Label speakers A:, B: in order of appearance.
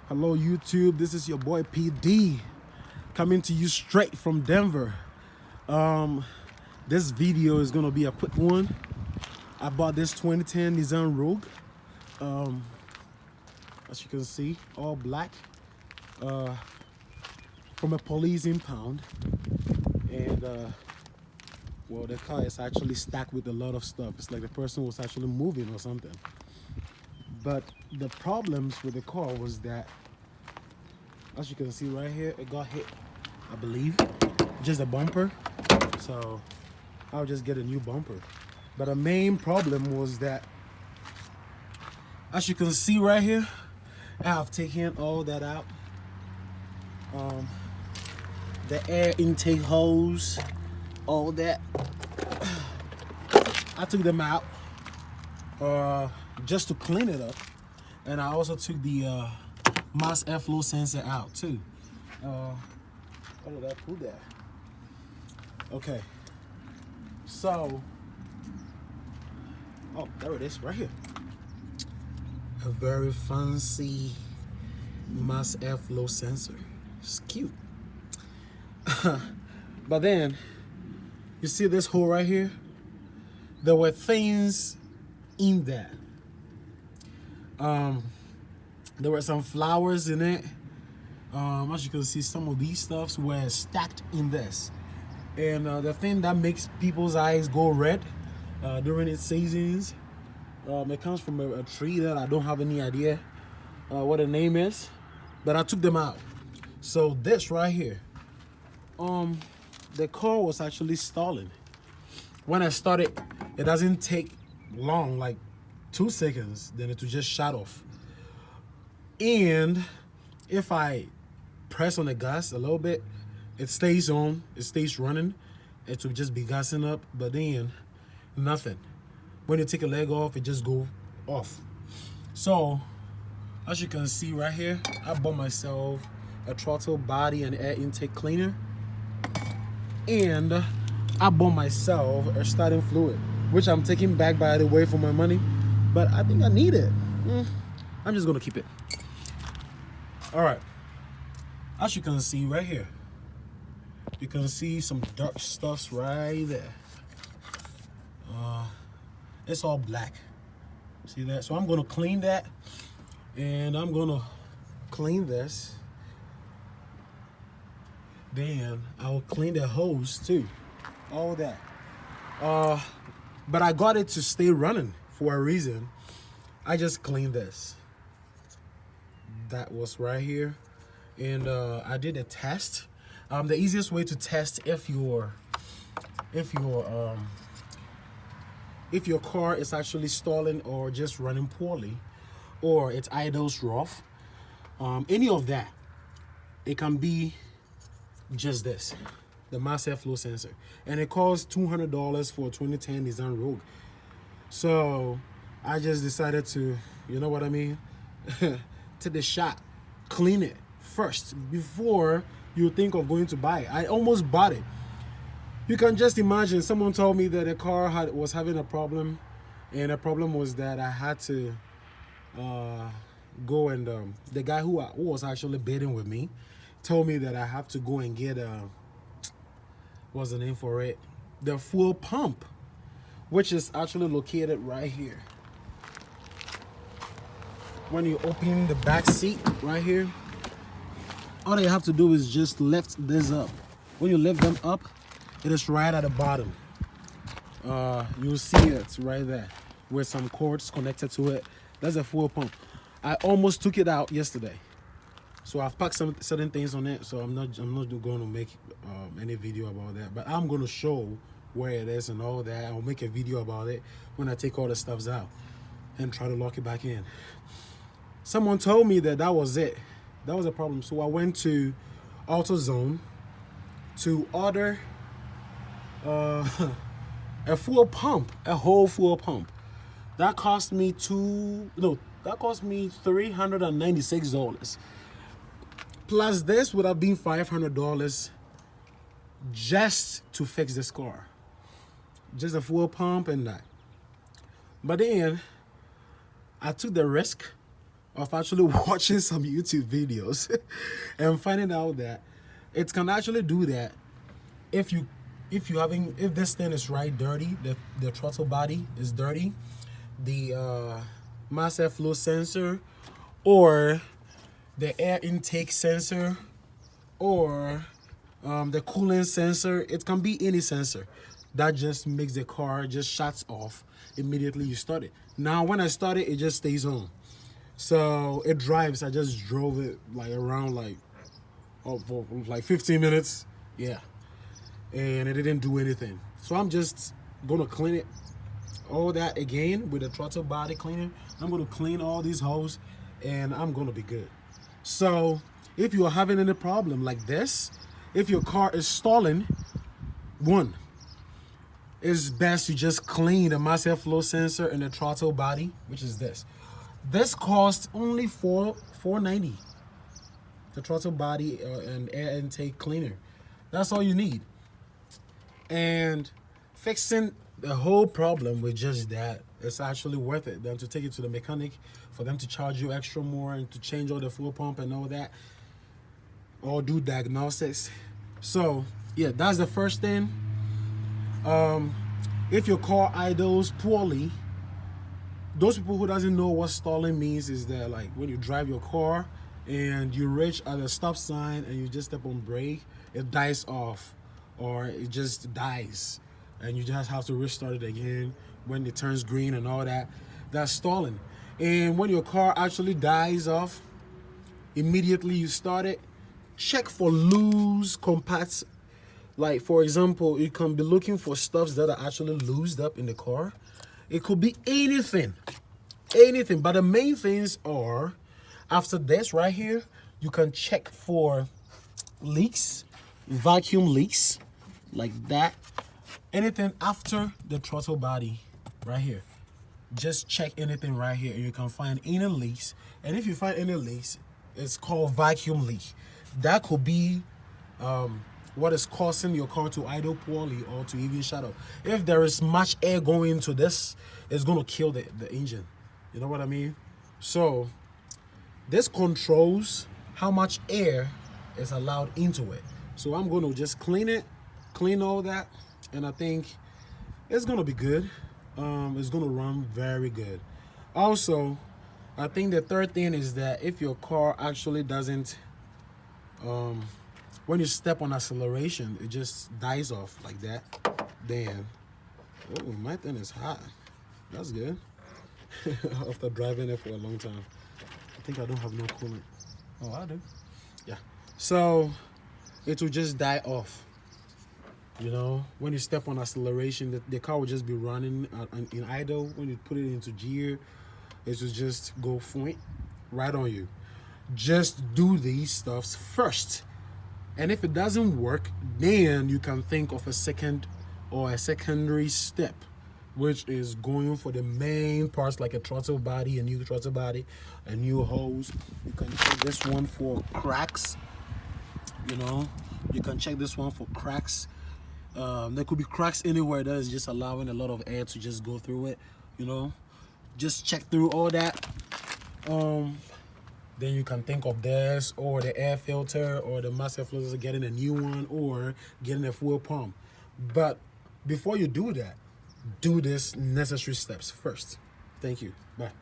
A: Hello YouTube, this is your boy PD coming to you straight from Denver. This video is gonna be a quick one. I bought this 2010 Nissan Rogue. As you can see, all black, from a police impound. And well, the car is actually stacked with a lot of stuff. It's like the person was actually moving or something. But the problems with the car was that, as you can see right here, it got hit, I believe, just a bumper. So I'll just get a new bumper. But the main problem was that, as you can see right here, I have taken all that out. The air intake hose, all that, I took them out just to clean it up. And I also took the mass airflow sensor out too. How did I put that? Okay, so, oh, there it is right here. A very fancy mass airflow sensor. It's cute. But then, you see this hole right here? There were things in that. There were some flowers in it. As you can see, some of these stuffs were stacked in this. And the thing that makes people's eyes go red during its seasons, it comes from a tree that I don't have any idea what the name is, but I took them out. So this right here, the car was actually stalling. When I started, it doesn't take long, like 2 seconds, then it will just shut off. And if I press on the gas a little bit, it stays on, it stays running. It will just be gassing up, but then nothing. When you take a leg off, it just go off. So, as you can see right here, I bought myself a throttle, body, and air intake cleaner. And I bought myself a starting fluid, which I'm taking back, by the way, for my money. But I think I need it. I'm just gonna keep it. All right. As you can see right here, you can see some dark stuffs right there. It's all black. See that? So I'm gonna clean that, and I'm gonna clean this. Then I'll clean the hose too. All that. But I got it to stay running for a reason. I just cleaned this. That was right here. And I did a test. The easiest way to test if your car is actually stalling or just running poorly, or its idles rough, any of that, it can be just this, the mass airflow sensor, and it costs $200 for a 2010 Nissan Rogue. So I just decided to, you know what I mean, take the shot, clean it first before you think of going to buy it. I almost bought it. You can just imagine, someone told me that the car was having a problem, and the problem was that I had to go and the guy who was actually bidding with me told me that I have to go and get what's the name for it? The fuel pump, which is actually located right here. When you open the back seat right here, all you have to do is just lift this up. When you lift them up, it is right at the bottom. You'll see it right there with some cords connected to it. That's a fuel pump. I almost took it out yesterday, so I've packed some certain things on it. So I'm not going to make any video about that, but I'm going to show where it is and all that. I'll make a video about it when I take all the stuffs out and try to lock it back in. Someone told me that was it. That was a problem. So I went to AutoZone to order a fuel pump, a whole fuel pump. That cost me $396. Plus this would have been $500 just to fix this car. Just a fuel pump and that. But then I took the risk of actually watching some YouTube videos and finding out that it can actually do that if if this thing is right dirty, the throttle body is dirty, the mass airflow sensor, or the air intake sensor, or the coolant sensor. It can be any sensor that just makes the car just shuts off immediately you start it. Now when I start it, it just stays on. So it drives. I just drove it like around for like 15 minutes. Yeah. And it didn't do anything. So I'm just gonna clean it, all that again with the throttle body cleaner. I'm gonna clean all these holes and I'm gonna be good. So if you are having any problem like this, if your car is stalling, one, it's best to just clean the mass airflow sensor and the throttle body, which is this. This costs only $4.90. The throttle body and air intake cleaner. That's all you need. And fixing the whole problem with just that, it's actually worth it than to take it to the mechanic for them to charge you extra more and to change all the fuel pump and all that, or do diagnostics. So yeah, that's the first thing. If your car idles poorly, those people who doesn't know what stalling means is that, like, when you drive your car and you reach at a stop sign and you just step on brake, it dies off, or it just dies and you just have to restart it again when it turns green and all that. That's stalling. And when your car actually dies off, immediately you start it, check for loose compacts. Like, for example, you can be looking for stuffs that are actually loosed up in the car. It could be anything, but the main things are, after this right here, you can check for leaks, vacuum leaks, like that. Anything after the throttle body right here, just check anything right here and you can find any leaks. And if you find any leaks, it's called vacuum leak. That could be what is causing your car to idle poorly or to even shut off. If there is much air going into this, it's going to kill the engine. You know what I mean? So this controls how much air is allowed into it. So I'm going to just clean all that, and I think it's going to be good. It's going to run very good. Also, I think the third thing is that if your car actually doesn't, when you step on acceleration, it just dies off like that, then, oh, my thing is hot. That's good. After driving it for a long time. I think I don't have no coolant. Oh, I do. Yeah. So it will just die off. You know, when you step on acceleration, the car will just be running in idle. When you put it into gear, it will just go right on you. Just do these stuffs first. And if it doesn't work, then you can think of a secondary step, which is going for the main parts like a throttle body, a new throttle body, a new hose. You can check this one for cracks. You know, you can check this one for cracks. There could be cracks anywhere that is just allowing a lot of air to just go through it. You know, just check through all that. Then you can think of this, or the air filter, or the mass airflow, getting a new one, or getting a fuel pump. But before you do that, do these necessary steps first. Thank you. Bye.